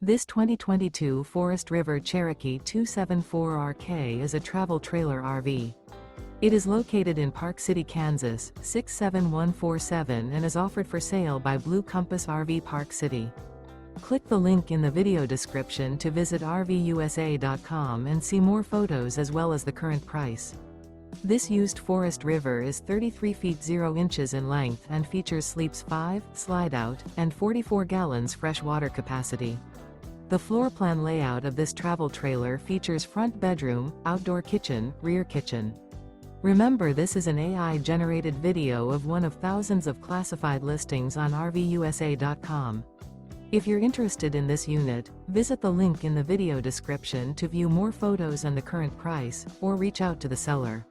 This 2022 Forest River Cherokee 274RK is a travel trailer RV. It is located in Park City, Kansas, 67147 and is offered for sale by Blue Compass RV Park City. Click the link in the video description to visit RVUSA.com and see more photos as well as the current price. This used Forest River is 33 feet 0 inches in length and features sleeps 5, slide-out, and 44 gallons fresh water capacity. The floor plan layout of this travel trailer features front bedroom, outdoor kitchen, rear kitchen. Remember, this is an AI-generated video of one of thousands of classified listings on RVUSA.com. If you're interested in this unit, visit the link in the video description to view more photos and the current price, or reach out to the seller.